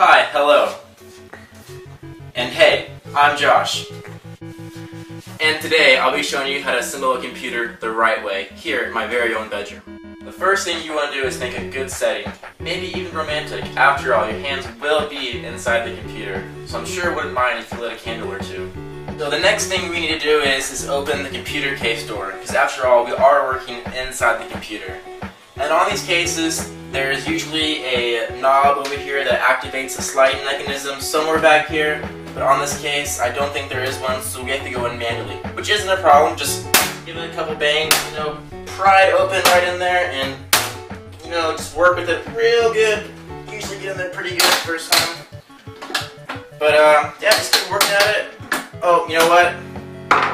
Hi, hello. And hey, I'm Josh. And today I'll be showing you how to assemble a computer the right way here in my very own bedroom. The first thing you want to do is make a good setting, maybe even romantic. After all, your hands will be inside the computer, so I'm sure it wouldn't mind if you lit a candle or two. So the next thing we need to do is open the computer case door, because after all, we are working inside the computer. And on these cases, there's usually a knob over here that activates a sliding mechanism somewhere back here, but on this case, I don't think there is one, so we have to go in manually, which isn't a problem. Just give it a couple bangs, pry it open right in there, and just work with it real good. Usually get in there pretty good the first time. But yeah, just keep working at it. Oh, you know what?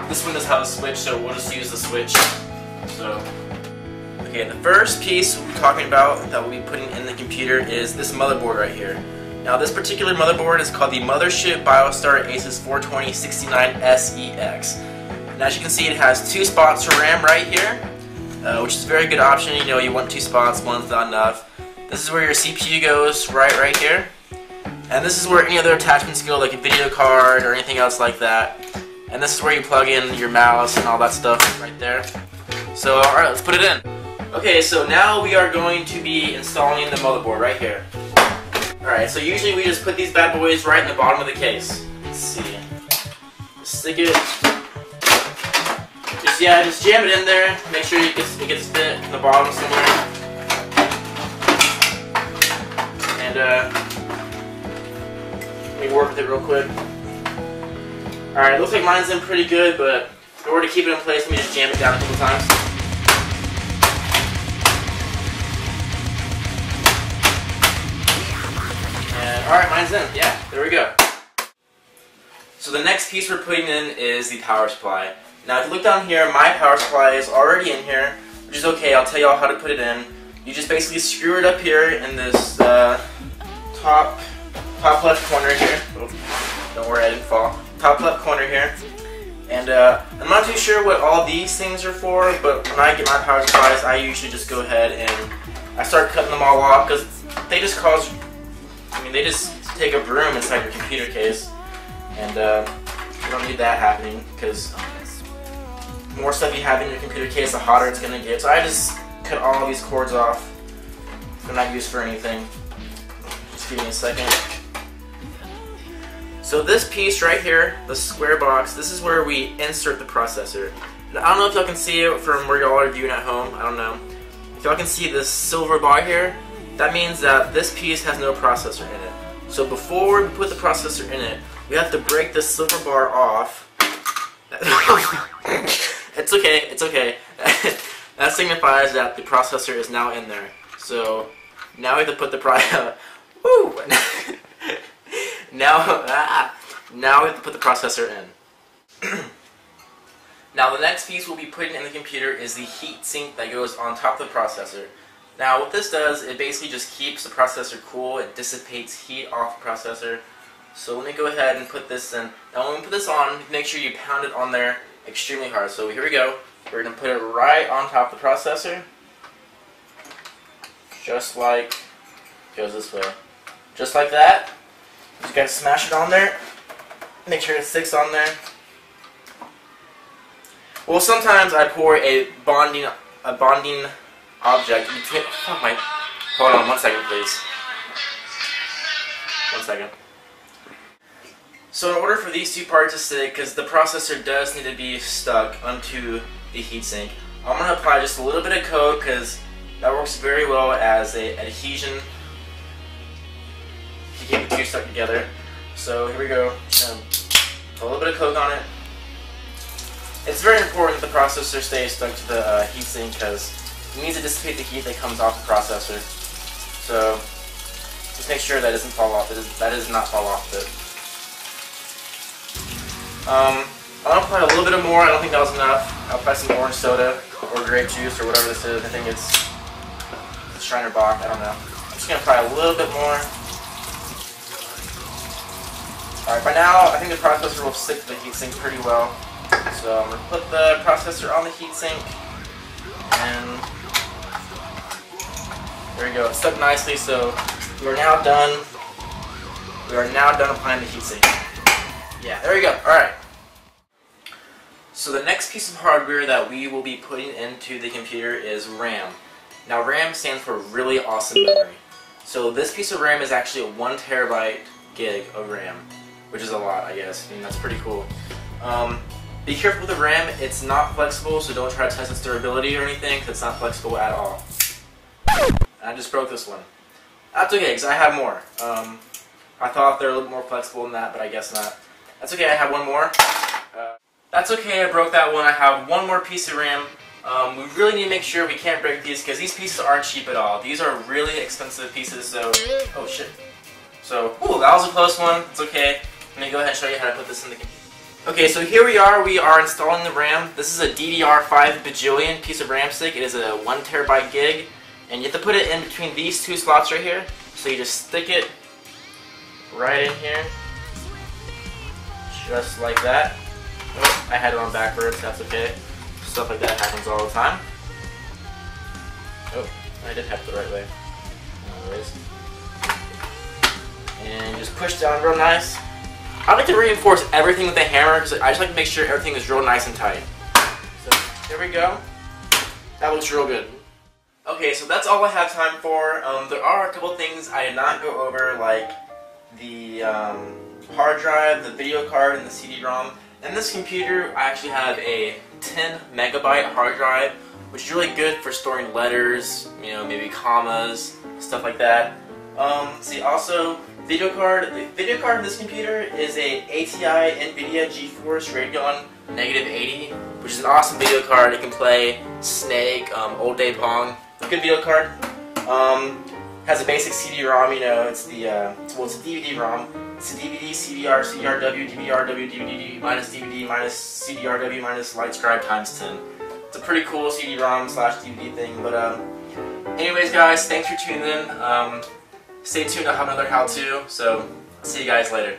This one does have a switch, so we'll just use the switch. So, okay, the first piece we're talking about that we'll be putting in the computer is this motherboard right here. Now, this particular motherboard is called the Mothership BioStar Asus 420-69SEX. And as you can see, it has 2 spots for RAM right here, which is a very good option. You want 2 spots, one's not enough. This is where your CPU goes, right here. And this is where any other attachments go, like a video card or anything else like that. And this is where you plug in your mouse and all that stuff right there. So, alright, let's put it in. Okay, so now we are going to be installing the motherboard right here. Alright, so usually we just put these bad boys right in the bottom of the case. Let's see. Stick it. Just jam it in there. Make sure it gets fit in the bottom somewhere. And let me work with it real quick. Alright, looks like mine's in pretty good, but in order to keep it in place, let me just jam it down a couple times. And alright, mine's in. Yeah, there we go. So the next piece we're putting in is the power supply. Now if you look down here, my power supply is already in here, which is okay. I'll tell y'all how to put it in. You just basically screw it up here in this top left corner here. Oh, don't worry, I didn't fall. Top left corner here. And I'm not too sure what all these things are for, but when I get my power supplies, I usually just go ahead and I start cutting them all off, because they just they just take up room inside your computer case. And you don't need that happening, because the more stuff you have in your computer case, the hotter it's going to get. So I just cut all of these cords off. They're not used for anything. Just give me a second. So this piece right here, the square box, this is where we insert the processor. And I don't know if y'all can see it from where y'all are viewing at home. I don't know. If y'all can see this silver bar here, that means that this piece has no processor in it. So before we put the processor in it, we have to break this silver bar off. It's okay, it's okay. That signifies that the processor is now in there. So now we have to put the now we have to put the processor in. Now the next piece we'll be putting in the computer is the heat sink that goes on top of the processor. Now what this does, it basically just keeps the processor cool. It dissipates heat off the processor. So let me go ahead and put this in. Now when we put this on, make sure you pound it on there extremely hard. So here we go. We're going to put it right on top of the processor. Just like, goes this way. Just like that. Just gotta smash it on there. Make sure it sticks on there. Well, sometimes I pour a bonding object between. Hold on 1 second, please. 1 second. So in order for these 2 parts to stick, because the processor does need to be stuck onto the heatsink, I'm going to apply just a little bit of coat, because that works very well as an adhesion to keep the 2 stuck together. So here we go. Put a little bit of coat on it. It's very important that the processor stays stuck to the heatsink, because it needs to dissipate the heat that comes off the processor. So just make sure that doesn't fall off. That does not fall off of it. I'm going to apply a little bit more. I don't think that was enough. I'll apply some orange soda or grape juice or whatever this is. I think it's Shriner Bock. I don't know. I'm just going to apply a little bit more. Alright, by now I think the processor will stick to the heatsink pretty well. So I'm going to put the processor on the heatsink. And there we go. It's stuck nicely, so we're now done We are now done applying the heatsink. Yeah, there we go. Alright. So the next piece of hardware that we will be putting into the computer is RAM. Now RAM stands for really awesome memory. So this piece of RAM is actually a 1 terabyte gig of RAM, which is a lot, I guess. I mean, that's pretty cool. Be careful with the RAM, it's not flexible, so don't try to test its durability or anything, because it's not flexible at all. I just broke this one. That's okay, because I have more. I thought they were a little more flexible than that, but I guess not. That's okay, I have one more. That's okay, I broke that one. I have one more piece of RAM. We really need to make sure we can't break these, because these pieces aren't cheap at all. These are really expensive pieces, so... Oh shit. So, ooh, that was a close one. It's okay. Let me go ahead and show you how to put this in the computer. Okay, so here we are installing the RAM. This is a DDR5 bajillion piece of RAM stick. It is a 1 terabyte gig, and you have to put it in between these two slots right here. So you just stick it right in here, just like that. Oh, I had it on backwards, that's okay. Stuff like that happens all the time. Oh, I did have it the right way. Anyways. And just push down real nice. I like to reinforce everything with a hammer because I just like to make sure everything is real nice and tight. So there we go. That looks real good. Okay, so that's all I have time for. There are a couple things I did not go over, like the hard drive, the video card, and the CD-ROM. In this computer, I actually have a 10 megabyte hard drive, which is really good for storing letters, you know, maybe commas, stuff like that. See, also, video card. The video card of this computer is a ATI NVIDIA GeForce Radeon -80, which is an awesome video card. It can play Snake, Old Day Pong. Good video card. Has a basic CD-ROM. You know, it's the well, it's a DVD-ROM. It's a DVD, CDR, CDRW, DVRW, DVD minus DVD minus CDRW minus LightScribe times 10. It's a pretty cool CD-ROM slash DVD thing. But anyways, guys, thanks for tuning in. Stay tuned. I'll have another how-to. So see you guys later.